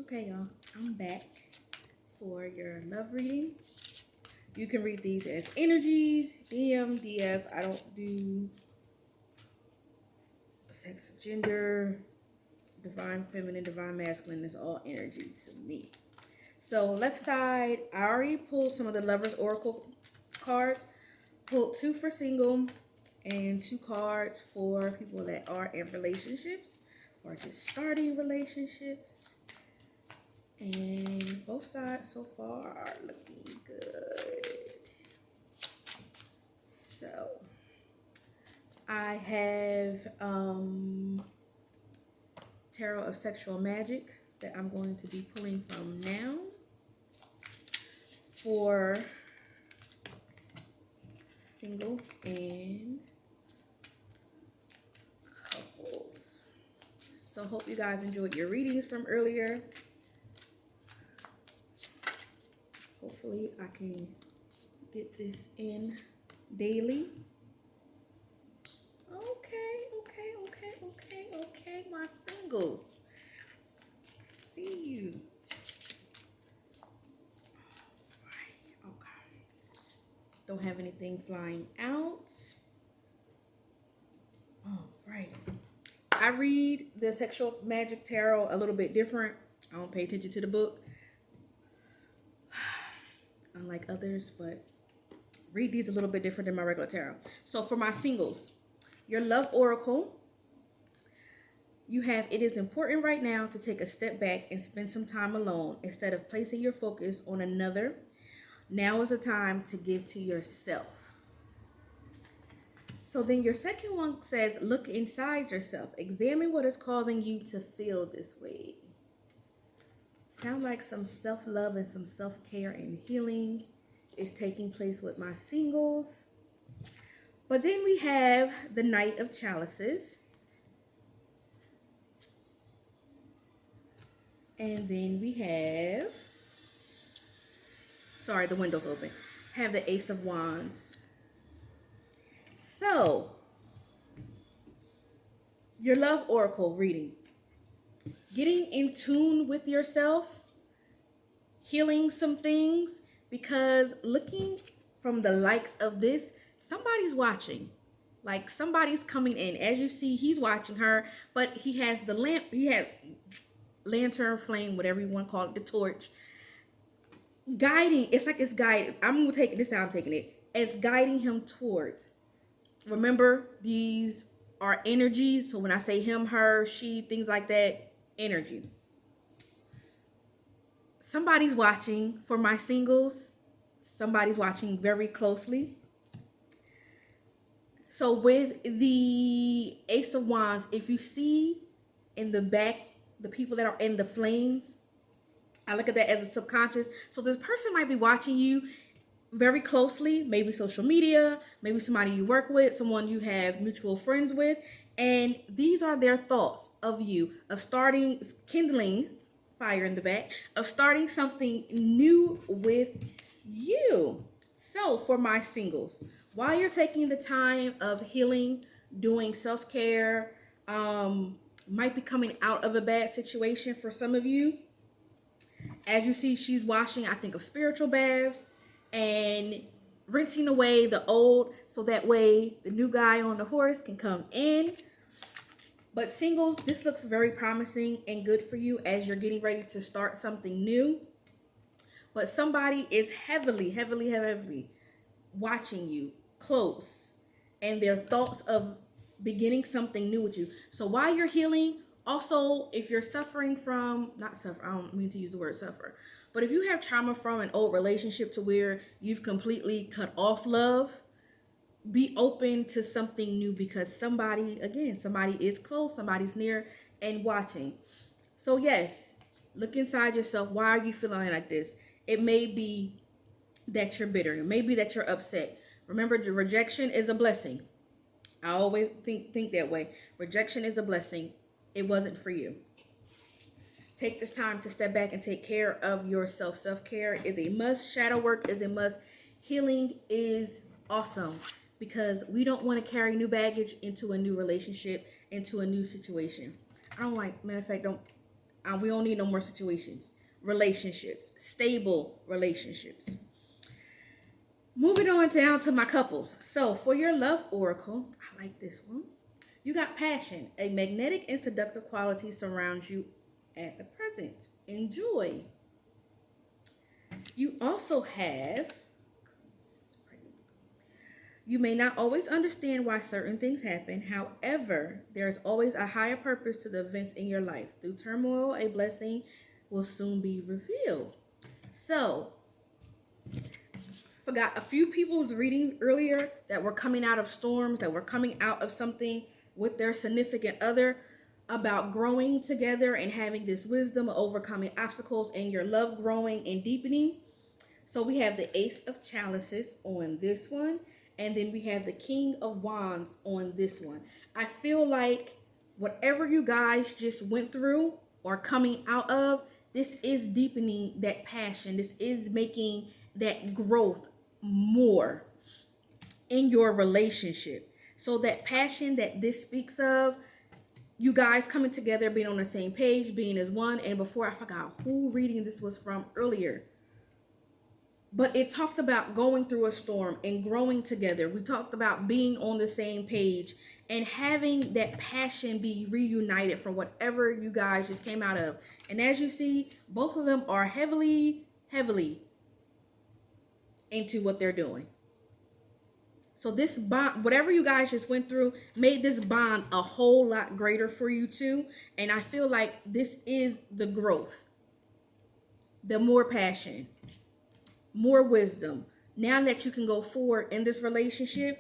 Okay, y'all, I'm back for your love reading. You can read these as energies, DM, DF. I don't do sex, gender, divine feminine, divine masculine. It's all energy to me. So left side, I already pulled some of the Lovers Oracle cards. Pulled 2 for single and 2 cards for people that are in relationships or just starting relationships. And both sides so far are looking good. So I have Tarot of Sexual Magic that I'm going to be pulling from now for single and couples. So hope you guys enjoyed your readings from earlier. Hopefully I can get this in daily. Okay, my singles. See you. Alright, okay. Don't have anything flying out. Alright. I read the Sexual Magic Tarot a little bit different. I don't pay attention to the book, unlike others, but read these a little bit different than my regular tarot. So for my singles, your love oracle, you have, it is important right now to take a step back and spend some time alone instead of placing your focus on another. Now is the time to give to yourself. So then your second one says, look inside yourself. Examine what is causing you to feel this way. Sound like some self-love and some self-care and healing is taking place with my singles. But then we have the Knight of Chalices. And then we have, sorry, the window's open. Have the Ace of Wands. So, your love oracle reading. Getting in tune with yourself. Healing some things. Because looking from the likes of this, somebody's watching. Like somebody's coming in. As you see, he's watching her. But he has the lamp. He had lantern, flame, whatever you want to call it, the torch, guiding. It's like it's guiding. I'm gonna take it. This is how I'm taking it. It's guiding him towards. Remember, these are energies. So when I say him, her, she, things like that, energy. Somebody's watching for my singles. Somebody's watching very closely. So with the Ace of Wands, if you see in the back the people that are in the flames, I look at that as a subconscious. So this person might be watching you very closely, maybe social media, maybe somebody you work with, someone you have mutual friends with, and these are their thoughts of you, of starting, kindling fire in the back, of starting something new with you. So for my singles, while you're taking the time of healing, doing self-care, might be coming out of a bad situation for some of you. As you see, she's washing, I think, of spiritual baths and rinsing away the old so that way the new guy on the horse can come in. But singles, this looks very promising and good for you as you're getting ready to start something new. But somebody is heavily watching you close, and their thoughts of beginning something new with you. So while you're healing, also if you're suffering from, not suffer, I don't mean to use the word suffer, but if you have trauma from an old relationship to where you've completely cut off love, be open to something new, because somebody, again, somebody is close, somebody's near and watching. So yes, look inside yourself. Why are you feeling like this? It may be that you're bitter. It may be that you're upset. Remember, the rejection is a blessing. I always think that way. Rejection is a blessing. It wasn't for you. Take this time to step back and take care of yourself. Self-care is a must. Shadow work is a must. Healing is awesome, because we don't want to carry new baggage into a new relationship, into a new situation. I don't like, matter of fact, don't We don't need no more situations. Relationships, stable relationships. Moving on down to my couples. So for your love oracle, I like this one. You got passion. A magnetic and seductive quality surrounds you at the present. Enjoy. You also have, you may not always understand why certain things happen. However, there is always a higher purpose to the events in your life. Through turmoil, a blessing will soon be revealed. So, forgot a few people's readings earlier that were coming out of storms, that were coming out of something with their significant other, about growing together and having this wisdom of overcoming obstacles and your love growing and deepening. So we have the Ace of Chalices on this one, and then we have the King of Wands on this one. I feel like whatever you guys just went through or coming out of, this is deepening that passion. This is making that growth more in your relationship. So that passion that this speaks of, you guys coming together, being on the same page, being as one. And before, I forgot who reading this was from earlier, but it talked about going through a storm and growing together. We talked about being on the same page and having that passion be reunited from whatever you guys just came out of. And as you see, both of them are heavily into what they're doing. So this bond, whatever you guys just went through, made this bond a whole lot greater for you too. And I feel like this is the growth, the more passion, more wisdom. Now that you can go forward in this relationship,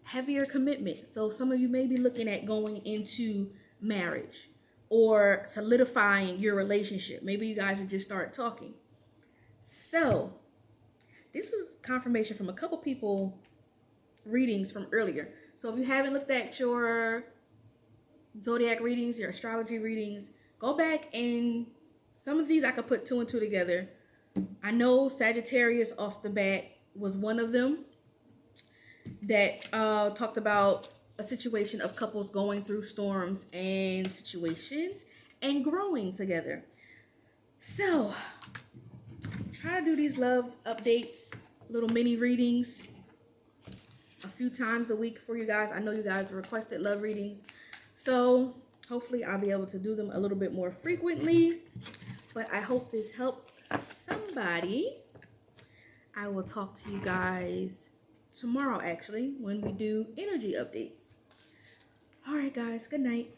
heavier commitment. So some of you may be looking at going into marriage or solidifying your relationship. Maybe you guys have just started talking. So this is confirmation from a couple people readings from earlier. So if you haven't looked at your zodiac readings, your astrology readings, go back, and some of these I could put two and two together. I know Sagittarius off the bat was one of them that talked about a situation of couples going through storms and situations and growing together. So try to do these love updates, little mini readings a few times a week for you guys. I know you guys requested love readings, so hopefully I'll be able to do them a little bit more frequently. But I hope this helped somebody. I will talk to you guys tomorrow, actually, when we do energy updates. All right, guys, good night.